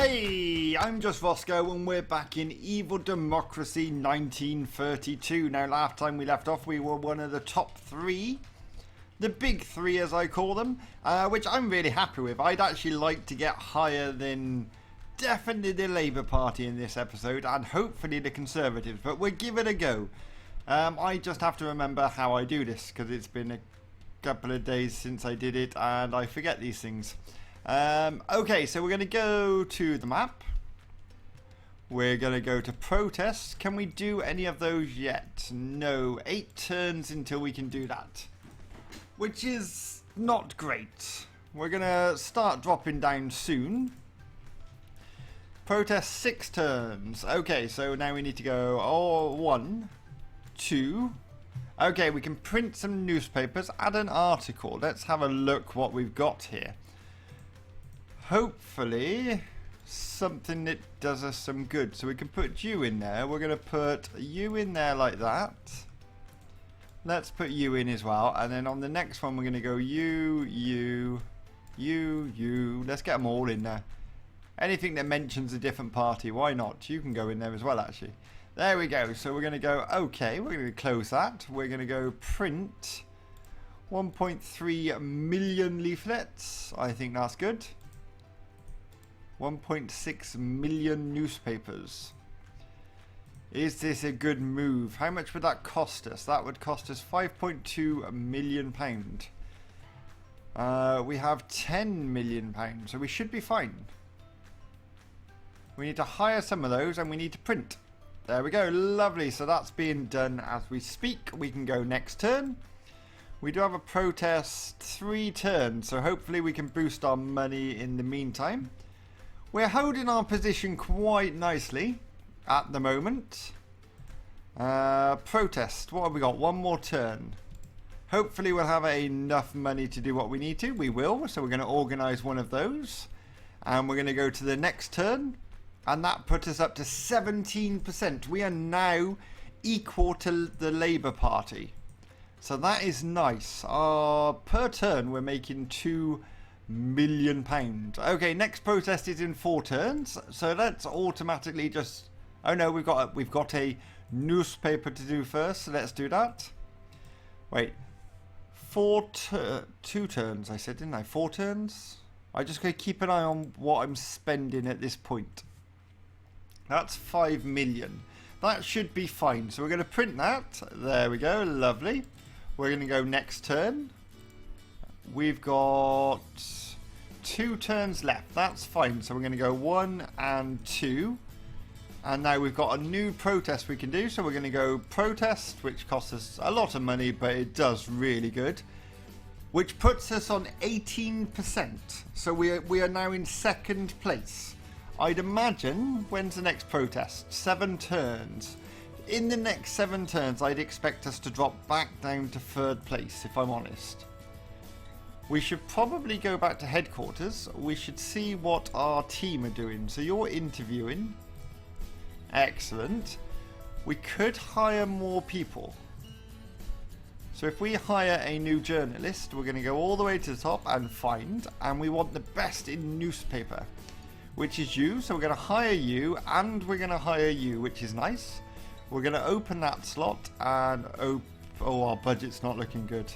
Hey, I'm just Roscoe and we're back in Evil Democracy 1932. Now, last time we left off, we were one of the top three. The big three, as I call them, which I'm really happy with. I'd actually like to get higher than definitely the Labour Party in this episode and hopefully the Conservatives, but we'll give it a go. I just have to remember how I do this because it's been a couple of days since I did it and I forget these things. Okay, so we're going to go to the map. We're going to go to protests. Can we do any of those yet? No, 8 turns until we can do that, which is not great. We're going to start dropping down soon. Protest 6 turns. Okay, so now we need to go 1, 2. Okay, we can print some newspapers, add an article. Let's have a look what we've got here. Hopefully something that does us some good. So we can put you in there. We're going to put you in there like that. Let's put you in as well. And then on the next one we're going to go you. Let's get them all in there. Anything that mentions a different party, why not? You can go in there as well, actually. There we go. So we're going to go, okay, we're going to close that. We're going to go print 1.3 million leaflets. I think that's good. 1.6 million newspapers. Is this a good move? How much would that cost us? That would cost us £5.2 million. We have £10 million, so we should be fine. We need to hire some of those and we need to print. There we go, lovely. So that's being done as we speak. We can go next turn. We do have a protest 3 turns, so hopefully we can boost our money in the meantime. We're holding our position quite nicely at the moment. Protest, what have we got? 1 more turn. Hopefully we'll have enough money to do what we need to. We will, so we're going to organise one of those. And we're going to go to the next turn. And that put us up to 17%. We are now equal to the Labour Party. So that is nice. Per turn we're making £2 million. Okay, next protest is in 4 turns, so let's automatically just, oh no, we've got a newspaper to do first, so let's do that. Wait, 2 turns I said, didn't I? 4 turns. I just gotta keep an eye on what I'm spending at this point. That's 5 million. That should be fine, so we're going to print that. There we go, lovely. We're going to go next turn. We've got 2 turns left. That's fine. So we're going to go 1 and 2. And now we've got a new protest we can do. So we're going to go protest, which costs us a lot of money, but it does really good. Which puts us on 18%. So we are now in 2nd place. I'd imagine, when's the next protest? 7 turns. In the next 7 turns, I'd expect us to drop back down to 3rd place, if I'm honest. We should probably go back to headquarters. We should see what our team are doing. So you're interviewing. Excellent. We could hire more people. So if we hire a new journalist, we're going to go all the way to the top and find. And we want the best in newspaper, which is you. So we're going to hire you and we're going to hire you, which is nice. We're going to open that slot and oh, our budget's not looking good.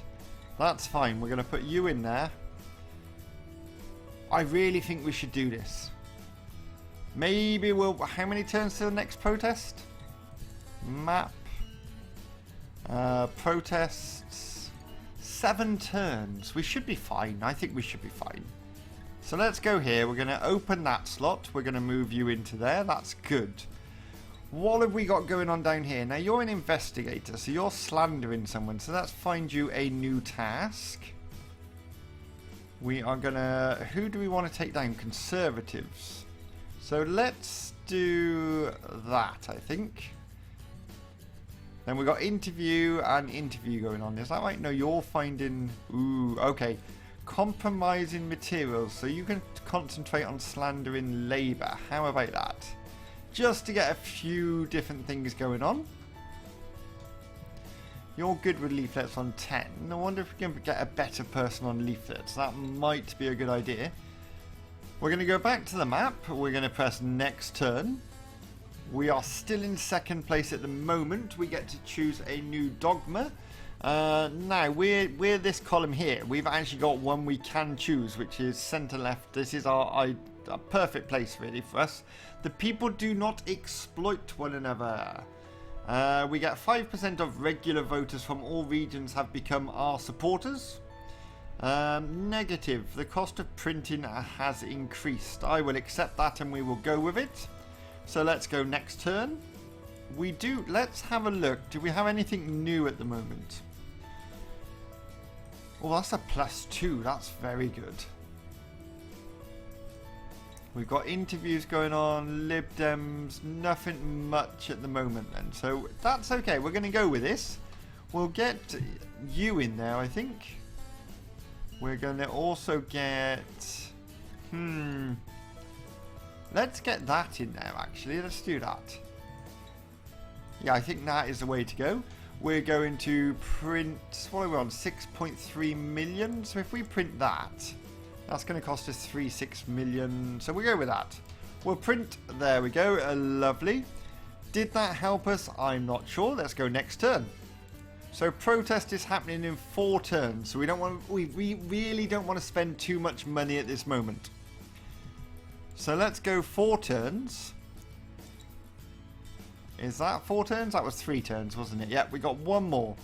That's fine. We're going to put you in there. I really think we should do this. Maybe we'll... How many turns to the next protest? Map. Protests. 7 turns. We should be fine. I think we should be fine. So let's go here. We're going to open that slot. We're going to move you into there. That's good. What have we got going on down here? Now, you're an investigator, so you're slandering someone. So let's find you a new task. We are going to... Who do we want to take down? Conservatives. So let's do that, I think. Then we've got interview and interview going on. Is that right? No, you're finding... Ooh, okay. Compromising materials. So you can concentrate on slandering Labour. How about that? Just to get a few different things going on. You're good with leaflets on 10. I wonder if we can get a better person on leaflets. That might be a good idea. We're going to go back to the map. We're going to press next turn. We are still in second place at the moment. We get to choose a new dogma. Now, we're this column here. We've actually got one we can choose, which is centre-left. This is our perfect place, really, for us. The people do not exploit one another. We get 5% of regular voters from all regions have become our supporters. Negative. The cost of printing has increased. I will accept that and we will go with it. So let's go next turn. Let's have a look. Do we have anything new at the moment? Oh, that's a +2. That's very good. We've got interviews going on, Lib Dems, nothing much at the moment then. So that's okay. We're going to go with this. We'll get you in there, I think. We're going to also get... Let's get that in there, actually. Let's do that. Yeah, I think that is the way to go. We're going to print... What are we on? 6.3 million. So if we print that, that's going to cost us 3.6 million. So we'll go with that. We'll print... There we go. Lovely. Did that help us? I'm not sure. Let's go next turn. So protest is happening in 4 turns. So we really don't want to spend too much money at this moment. So let's go 4 turns. Is that 4 turns? That was 3 turns, wasn't it? Yeah, we got 1 more.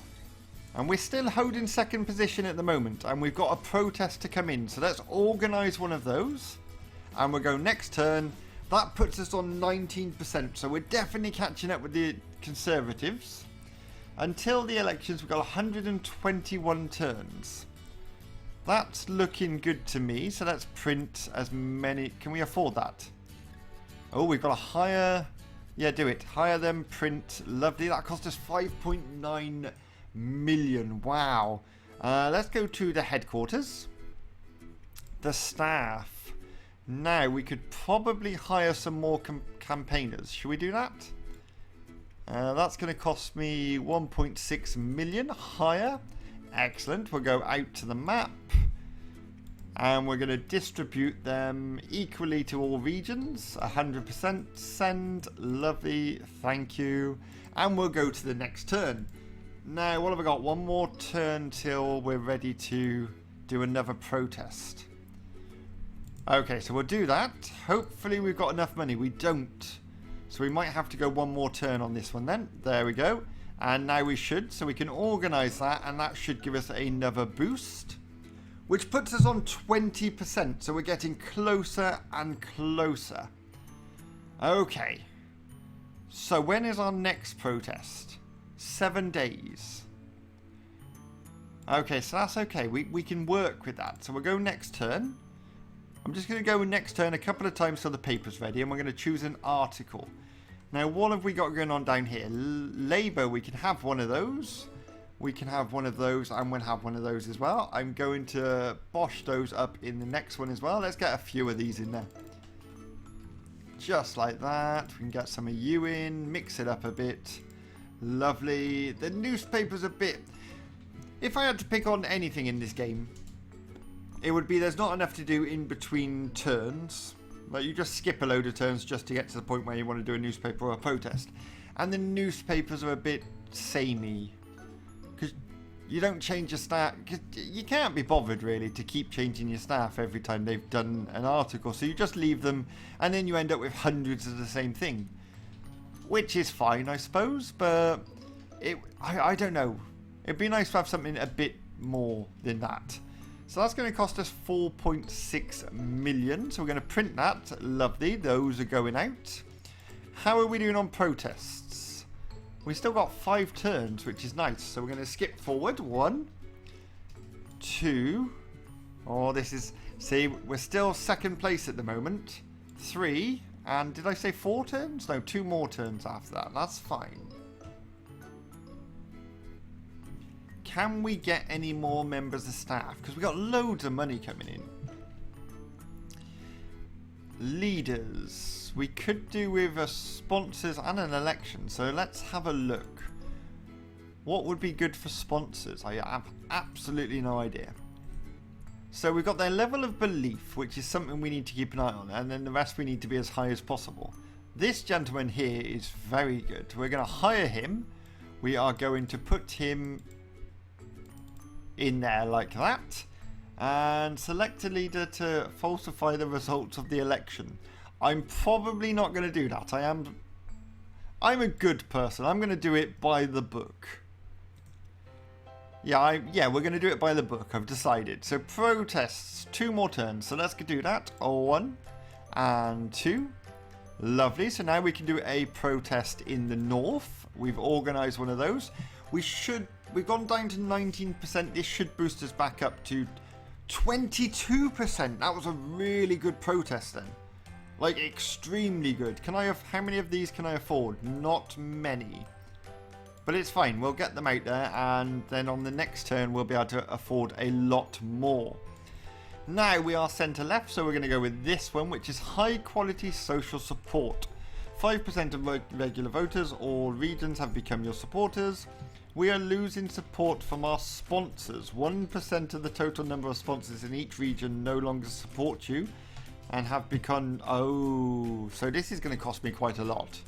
And we're still holding second position at the moment. And we've got a protest to come in. So let's organise one of those. And we'll go next turn. That puts us on 19%. So we're definitely catching up with the Conservatives. Until the elections, we've got 121 turns. That's looking good to me. So let's print as many. Can we afford that? Oh, we've got a higher... Yeah, do it. Hire them, print. Lovely. That cost us 5.9 million. Wow. Let's go to the headquarters. The staff. Now, we could probably hire some more campaigners. Should we do that? That's going to cost me 1.6 million. Hire. Excellent. We'll go out to the map. And we're going to distribute them equally to all regions. 100%. Send. Lovely. Thank you. And we'll go to the next turn. Now, what have we got? 1 more turn till we're ready to do another protest. Okay, so we'll do that. Hopefully we've got enough money. We don't. So we might have to go 1 more turn on this one then. There we go. And now we should. So we can organise that. And that should give us another boost. Which puts us on 20%. So we're getting closer and closer. Okay. So when is our next protest? 7 days. Okay, so that's okay. We can work with that. So we'll go next turn. I'm just going to go next turn a couple of times till the paper's ready. And we're going to choose an article. Now, what have we got going on down here? Labour, we can have one of those. We can have one of those, and we'll have one of those as well. I'm going to bosh those up in the next one as well. Let's get a few of these in there. Just like that. We can get some of you in, mix it up a bit. Lovely. The newspaper's a bit... If I had to pick on anything in this game, it would be there's not enough to do in between turns. Like, you just skip a load of turns just to get to the point where you want to do a newspaper or a protest. And the newspapers are a bit samey. Because you don't change your staff. Cause you can't be bothered, really, to keep changing your staff every time they've done an article. So you just leave them, and then you end up with hundreds of the same thing. Which is fine, I suppose. But I don't know. It'd be nice to have something a bit more than that. So that's going to cost us 4.6 million. So we're going to print that. Lovely. Those are going out. How are we doing on protests? We still got 5 turns, which is nice. So we're going to skip forward. 1, 2. Oh, this is... See, we're still second place at the moment. 3. And did I say 4 turns? No, 2 more turns after that. That's fine. Can we get any more members of staff? Because we've got loads of money coming in. Leaders. We could do with sponsors and an election. So let's have a look. What would be good for sponsors? I have absolutely no idea. So we've got their level of belief, which is something we need to keep an eye on, and then the rest we need to be as high as possible. This gentleman here is very good. We're going to hire him. We are going to put him in there like that. And select a leader to falsify the results of the election. I'm probably not going to do that. I'm a good person. I'm going to do it by the book. Yeah, we're going to do it by the book. I've decided. So protests, 2 more turns. So let's do that. 1 and 2. Lovely. So now we can do a protest in the north. We've organised one of those. We've gone down to 19%. This should boost us back up to 22%. That was a really good protest then. Like, extremely good. How many of these can I afford? Not many. But it's fine. We'll get them out there, and then on the next turn we'll be able to afford a lot more. Now we are centre left, so we're going to go with this one, which is high quality social support. 5% of regular voters or regions have become your supporters. We are losing support from our sponsors. 1% of the total number of sponsors in each region no longer support you and have become... Oh, so this is going to cost me quite a lot.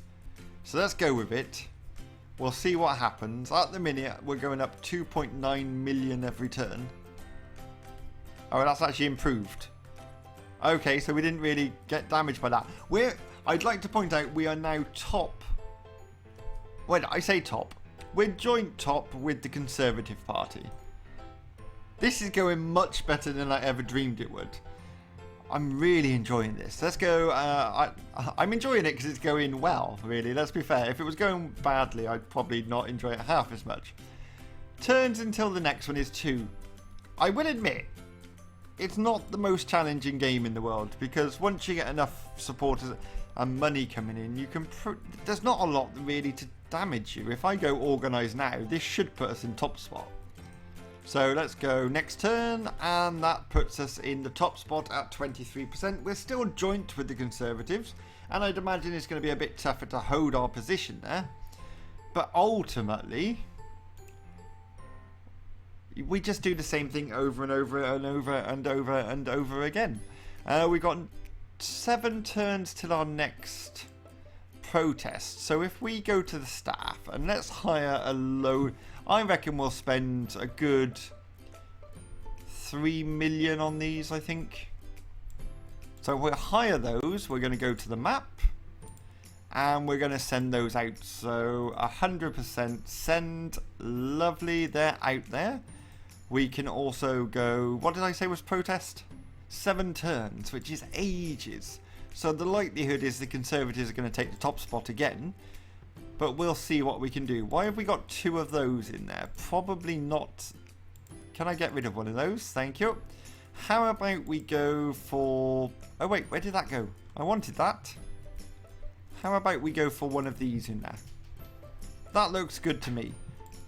So let's go with it. We'll see what happens. At the minute, we're going up 2.9 million every turn. Oh, that's actually improved. Okay, so we didn't really get damaged by that. I'd like to point out we are now top. When I say top, we're joint top with the Conservative Party. This is going much better than I ever dreamed it would. I'm really enjoying this. Let's go. I'm enjoying it because it's going well, really. Let's be fair. If it was going badly, I'd probably not enjoy it half as much. Turns until the next one is 2. I will admit, it's not the most challenging game in the world, because once you get enough supporters and money coming in, there's not a lot really to damage you. If I go organise now, this should put us in top spot. So let's go next turn, and that puts us in the top spot at 23%. We're still joint with the Conservatives, and I'd imagine it's going to be a bit tougher to hold our position there. But ultimately, we just do the same thing over and over and over and over and over again. We've got 7 turns till our next protest. So if we go to the staff and let's hire a load, I reckon we'll spend a good 3 million on these, I think. So we'll hire those. We're going to go to the map and we're going to send those out. So 100% send. Lovely, they're out there. We can also go, what did I say was protest? 7 turns, which is ages. So the likelihood is the Conservatives are going to take the top spot again. But we'll see what we can do. Why have we got 2 of those in there? Probably not. Can I get rid of one of those? Thank you. How about we go for... Oh wait, where did that go? I wanted that. How about we go for one of these in there? That looks good to me.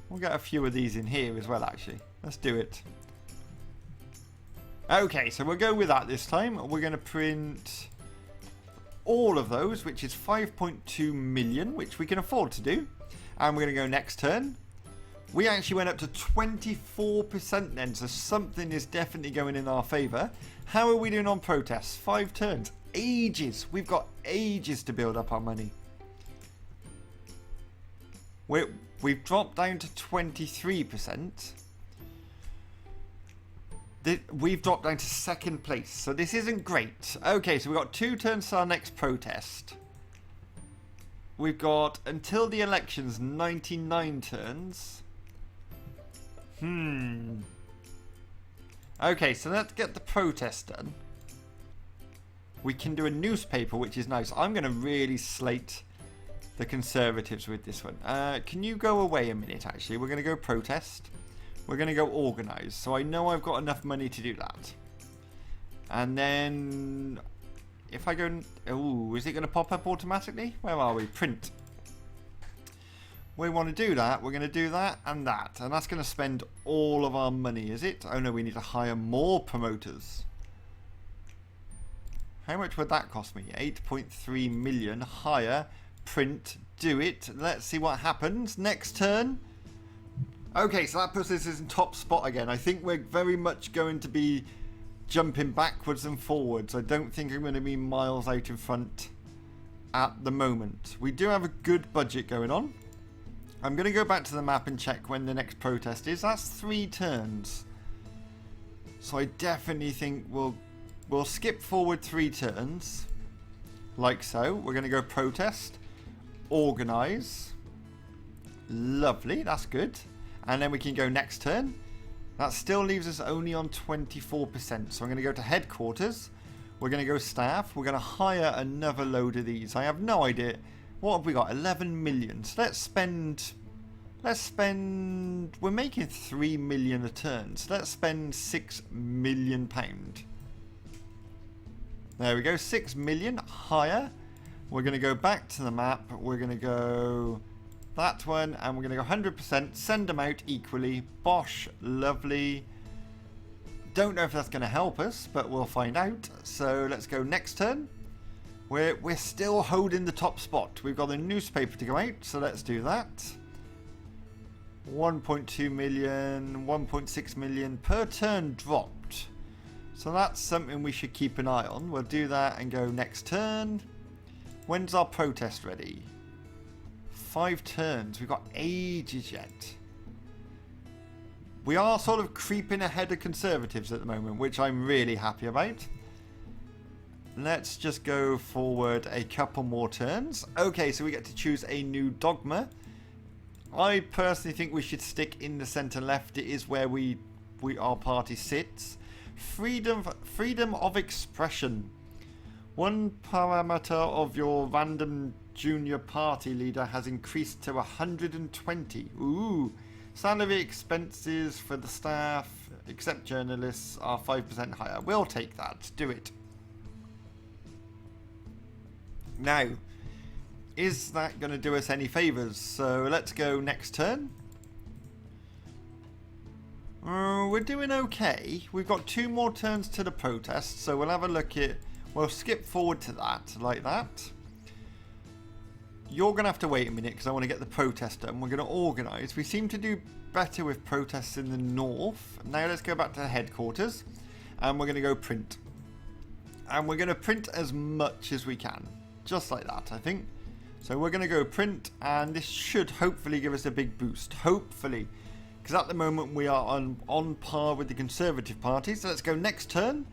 We'll get a few of these in here as well, actually. Let's do it. Okay, so we'll go with that this time. We're going to print all of those, which is 5.2 million, which we can afford to do. And we're going to go next turn. We actually went up to 24% then, so something is definitely going in our favour. How are we doing on protests? 5 turns. Ages. We've got ages to build up our money. We've dropped down to 23%. We've dropped down to 2nd place, so this isn't great. Okay, so we've got 2 turns to our next protest. We've got, until the elections, 99 turns. Okay, so let's get the protest done. We can do a newspaper, which is nice. I'm going to really slate the Conservatives with this one. Can you go away a minute, actually? We're going to go protest. We're going to go organise. So I know I've got enough money to do that. And then if I go... Oh, is it going to pop up automatically? Where are we? Print. We want to do that. We're going to do that and that. And that's going to spend all of our money, is it? Oh no, we need to hire more promoters. How much would that cost me? 8.3 million. Hire, print, do it. Let's see what happens. Next turn. Okay, so that puts us in top spot again. I think we're very much going to be jumping backwards and forwards. I don't think I'm going to be miles out in front at the moment. We do have a good budget going on. I'm going to go back to the map and check when the next protest is. That's 3 turns. So I definitely think we'll skip forward 3 turns. Like so. We're going to go protest. Organise. Lovely. That's good. And then we can go next turn. That still leaves us only on 24%. So I'm going to go to headquarters. We're going to go staff. We're going to hire another load of these. I have no idea. What have we got? 11 million. So let's spend... We're making 3 million a turn. So let's spend 6 million pound. There we go. 6 million. Hire. We're going to go back to the map. We're going to go... that one, and we're going to go 100%, send them out equally. Bosh, lovely. Don't know if that's going to help us, but we'll find out. So let's go next turn. We're still holding the top spot. We've got a newspaper to go out, so let's do that. 1.2 million, 1.6 million per turn dropped. So that's something we should keep an eye on. We'll do that and go next turn. When's our protest ready? 5 turns. We've got ages yet. We are sort of creeping ahead of Conservatives at the moment, which I'm really happy about. Let's just go forward a couple more turns. Okay, so we get to choose a new dogma. I personally think we should stick in the centre left. It is where our party sits. Freedom of expression. One parameter of your random junior party leader has increased to 120. Ooh. Salary expenses for the staff, except journalists, are 5% higher. We'll take that. Do it. Now, is that going to do us any favours? So let's go next turn. We're doing okay. We've got 2 more turns to the protest, so we'll have a look at... We'll skip forward to that, like that. You're going to have to wait a minute because I want to get the protest done. We're going to organise. We seem to do better with protests in the north. Now let's go back to the headquarters. And we're going to go print. And we're going to print as much as we can. Just like that, I think. So we're going to go print. And this should hopefully give us a big boost. Hopefully. Because at the moment we are on par with the Conservative Party. So let's go next turn.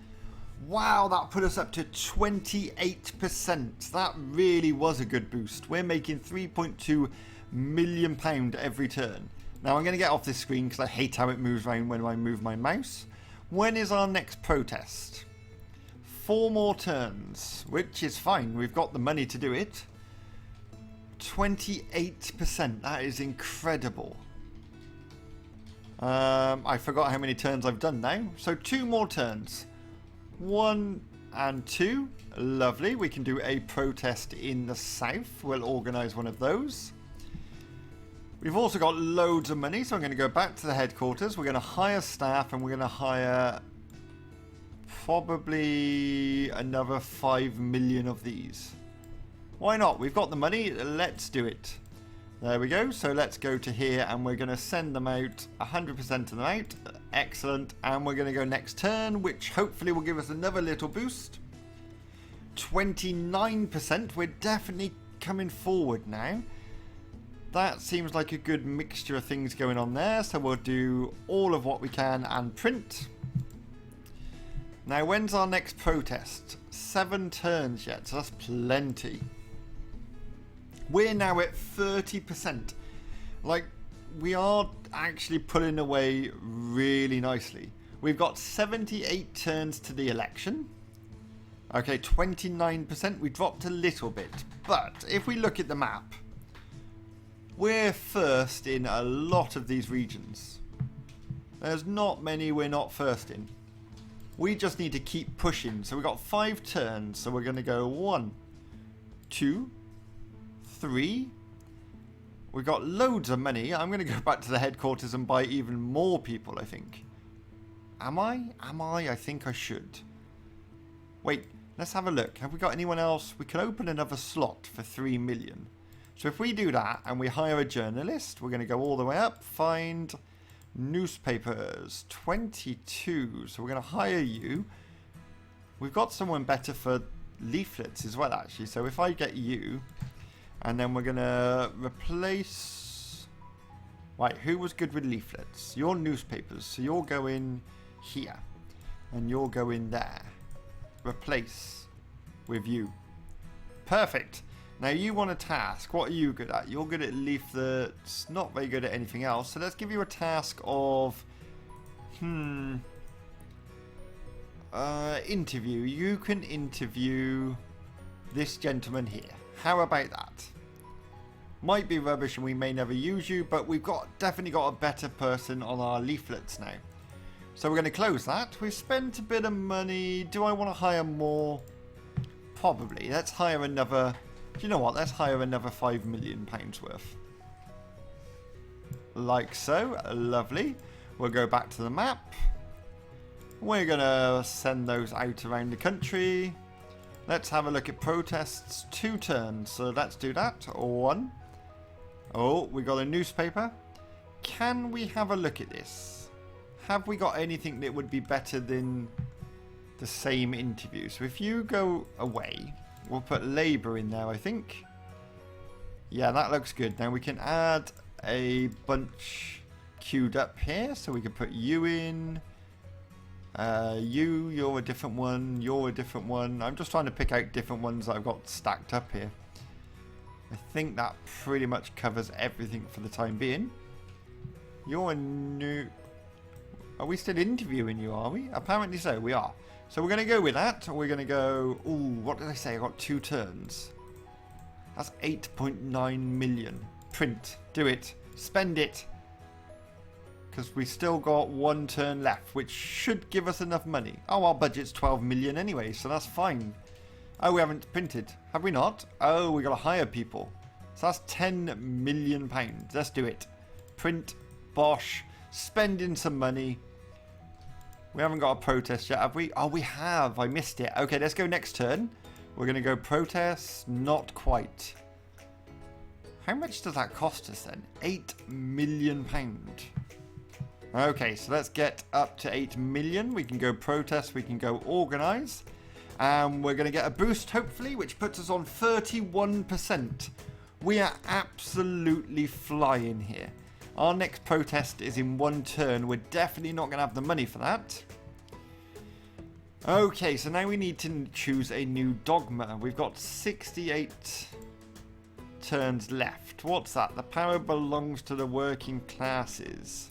Wow, that put us up to 28%. That really was a good boost. We're making £3.2 million every turn. Now I'm going to get off this screen because I hate how it moves around when I move my mouse. When is our next protest? 4 more turns, which is fine. We've got the money to do it. 28%. That is incredible. I forgot how many turns I've done now. So 2 more turns. 1 and 2. Lovely. We can do a protest in the south. We'll organise one of those. We've also got loads of money, so I'm going to go back to the headquarters. We're going to hire staff, and we're going to hire probably another 5 million of these. Why not? We've got the money. Let's do it. There we go. So let's go to here, and we're going to send them out, 100% of them out. Excellent. And we're going to go next turn, which hopefully will give us another little boost. 29%. We're definitely coming forward now. That seems like a good mixture of things going on there. So we'll do all of what we can and print. Now, when's our next protest? 7 turns yet, so that's plenty. We're now at 30%. Like, we are actually pulling away really nicely. We've got 78 turns to the election. Okay, 29%. We dropped a little bit. But if we look at the map, we're first in a lot of these regions. There's not many we're not first in. We just need to keep pushing. So we've got 5 turns. So we're going to go 1, 2, 3. We've got loads of money. I'm going to go back to the headquarters and buy even more people, I think. Am I? I think I should. Wait, let's have a look. Have we got anyone else? We can open another slot for 3 million. So if we do that and we hire a journalist, we're going to go all the way up. Find newspapers. 22. So we're going to hire you. We've got someone better for leaflets as well, actually. So if I get you, and then we're going to replace... Right, who was good with leaflets? Your newspapers. So you're going here, and you're going there. Replace with you. Perfect. Now you want a task. What are you good at? You're good at leaflets, not very good at anything else. So let's give you a task of... interview. You can interview this gentleman here. How about that? Might be rubbish and we may never use you, but we've definitely got a better person on our leaflets now. So we're going to close that. We've spent a bit of money. Do I want to hire more? Probably. Let's hire another... Do you know what? Let's hire another £5 million worth. Like so. Lovely. We'll go back to the map. We're going to send those out around the country. Let's have a look at protests. 2 turns. So let's do that. 1. Oh, we got a newspaper. Can we have a look at this? Have we got anything that would be better than the same interview? So if you go away, we'll put Labour in there, I think. Yeah, that looks good. Now we can add a bunch queued up here. So we can put you in. You're a different one. You're a different one. I'm just trying to pick out different ones that I've got stacked up here. I think that pretty much covers everything for the time being. You're a new... Are we still interviewing you, are we? Apparently so, we are. So we're going to go with that. We're going to go... Ooh, what did I say? I got 2 turns. That's 8.9 million. Print. Do it. Spend it. Because we still got 1 turn left, which should give us enough money. Oh, our budget's 12 million anyway, so that's fine. Oh, we haven't printed. Have we not? Oh, we got to hire people. So that's £10 million. Let's do it. Print. Bosh. Spending some money. We haven't got a protest yet, have we? Oh, we have. I missed it. Okay, let's go next turn. We're going to go protest. Not quite. How much does that cost us then? £8 million. Okay, so let's get up to 8 million. We can go protest. We can go organise. And we're going to get a boost, hopefully, which puts us on 31%. We are absolutely flying here. Our next protest is in 1 turn. We're definitely not going to have the money for that. Okay, so now we need to choose a new dogma. We've got 68 turns left. What's that? The power belongs to the working classes.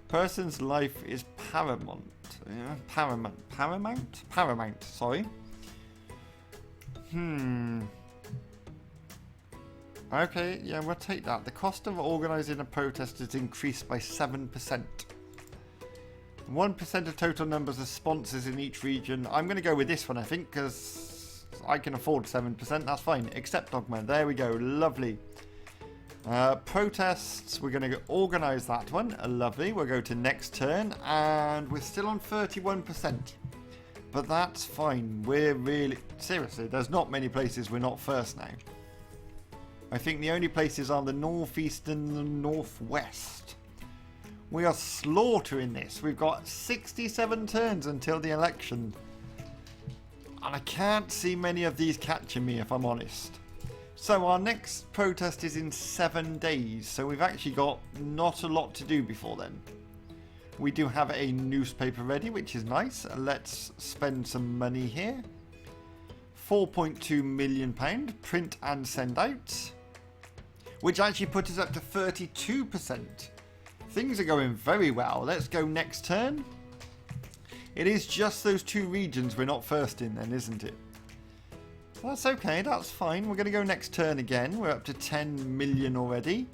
Person's life is paramount. Yeah, paramount, sorry. Okay, yeah, we'll take that. The cost of organising a protest is increased by 7%. 1% of total numbers of sponsors in each region. I'm going to go with this one, I think, because I can afford 7%. That's fine. Accept dogma. There we go. Lovely. Protests. We're going to organise that one. Lovely. We'll go to next turn. And we're still on 31%. But that's fine. We're really... Seriously, there's not many places we're not first now. I think the only places are the northeast and the northwest. We are slaughtering this. We've got 67 turns until the election. And I can't see many of these catching me, if I'm honest. So our next protest is in 7 days. So we've actually got not a lot to do before then. We do have a newspaper ready, which is nice. Let's spend some money here. £4.2 million. Print and send out. Which actually puts us up to 32%. Things are going very well. Let's go next turn. It is just those 2 regions we're not first in then, isn't it? That's okay, that's fine. We're going to go next turn again. We're up to 10 million already.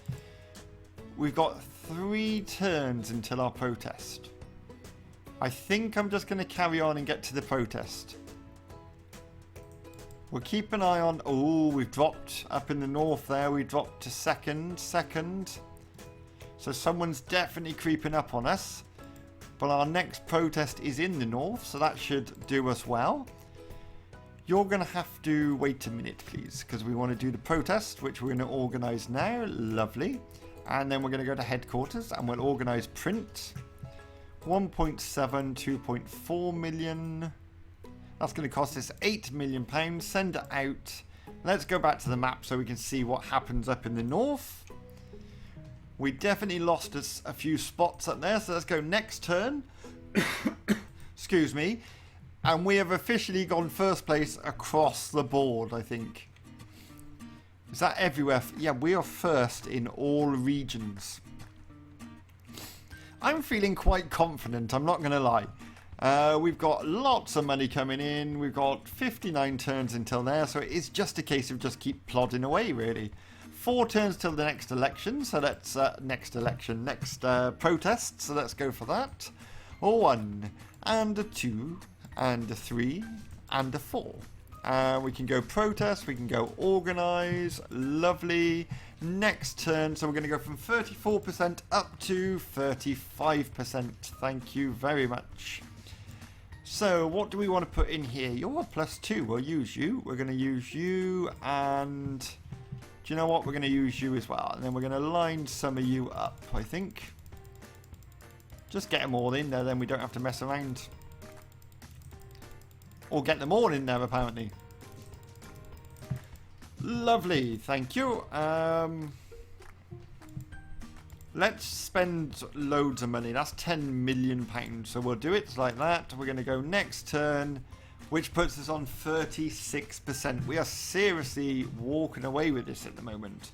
We've got 3 turns until our protest. I think I'm just going to carry on and get to the protest. We'll keep an eye on... Oh, we've dropped up in the north there. We dropped to second. So someone's definitely creeping up on us. But our next protest is in the north, so that should do us well. You're going to have to wait a minute, please, because we want to do the protest, which we're going to organise now. Lovely. And then we're going to go to headquarters, and we'll organise print. 1.7, 2.4 million. That's going to cost us £8 million. Send it out. Let's go back to the map so we can see what happens up in the north. We definitely lost us a few spots up there, so let's go next turn. Excuse me. And we have officially gone first place across the board, I think. Is that everywhere? Yeah, we are first in all regions. I'm feeling quite confident, I'm not going to lie. We've got lots of money coming in. We've got 59 turns until there, so it is just a case of just keep plodding away, really. 4 turns till the next election, so let's next protest, so let's go for that. 1 and a 2 and a 3 and a 4. We can go protest, we can go organise, lovely. Next turn, so we're going to go from 34% up to 35%. Thank you very much. So what do we want to put in here? You're a +2, we'll use you. We're going to use you, and do you know what? We're going to use you as well. And then we're going to line some of you up, I think. Just get them all in there, then we don't have to mess around. Or get them all in there, apparently. Lovely, thank you. Let's spend loads of money. That's £10 million. So we'll do it like that. We're going to go next turn, which puts us on 36%. We are seriously walking away with this at the moment.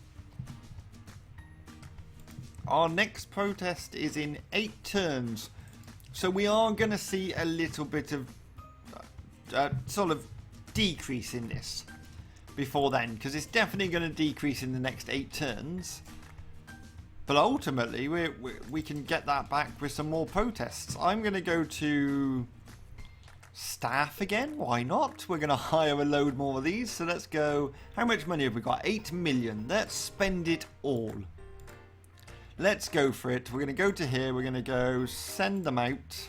Our next protest is in 8 turns. So we are going to see a little bit of sort of decrease in this before then, because it's definitely going to decrease in the next 8 turns, but ultimately we can get that back with some more protests. I'm going to go to staff again, why not? We're going to hire a load more of these, so let's go. How much money have we got? 8 million. Let's spend it all. Let's go for it. We're going to go to here, we're going to go send them out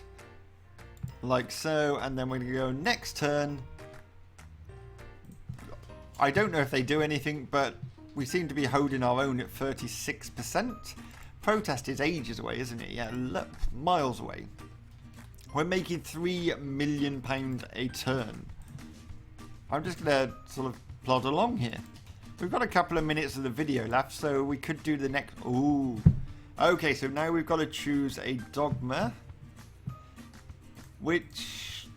like so, and then we're going to go next turn. I don't know if they do anything, but we seem to be holding our own at 36%. Protest is ages away, isn't it? Yeah, miles away. We're making £3 million a turn. I'm just going to sort of plod along here. We've got a couple of minutes of the video left, so we could do the next... Ooh. Okay, so now we've got to choose a dogma. Which...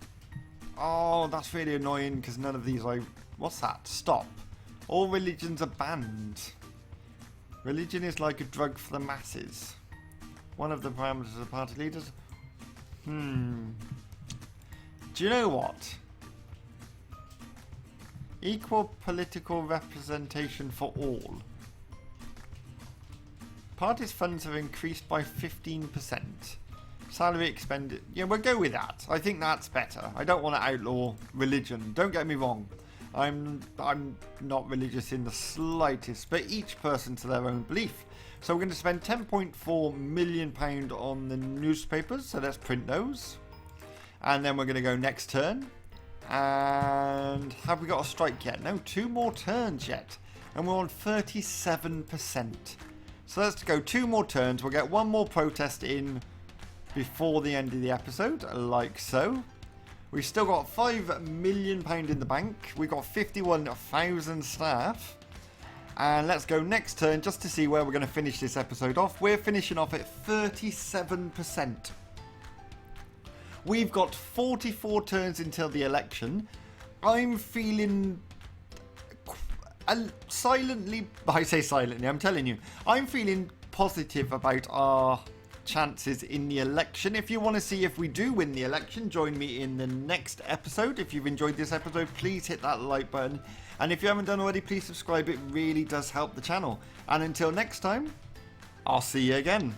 Oh, that's really annoying, because none of these I... What's that? Stop. All religions are banned. Religion is like a drug for the masses. One of the parameters of party leaders. Do you know what? Equal political representation for all. Parties' funds have increased by 15%. Salary expended. Yeah, we'll go with that. I think that's better. I don't want to outlaw religion. Don't get me wrong. I'm not religious in the slightest, but each person to their own belief. So we're going to spend £10.4 million on the newspapers, so let's print those. And then we're going to go next turn. And have we got a strike yet? No, 2 more turns yet. And we're on 37%. So let's go 2 more turns. We'll get 1 more protest in before the end of the episode, like so. We've still got £5 million in the bank. We've got 51,000 staff. And let's go next turn just to see where we're going to finish this episode off. We're finishing off at 37%. We've got 44 turns until the election. I'm feeling silently, I say silently, I'm telling you, I'm feeling positive about our chances in the election. If you want to see if we do win the election, join me in the next episode. If you've enjoyed this episode, please hit that like button, and if you haven't done already, please subscribe. It really does help the channel. And until next time, I'll see you again.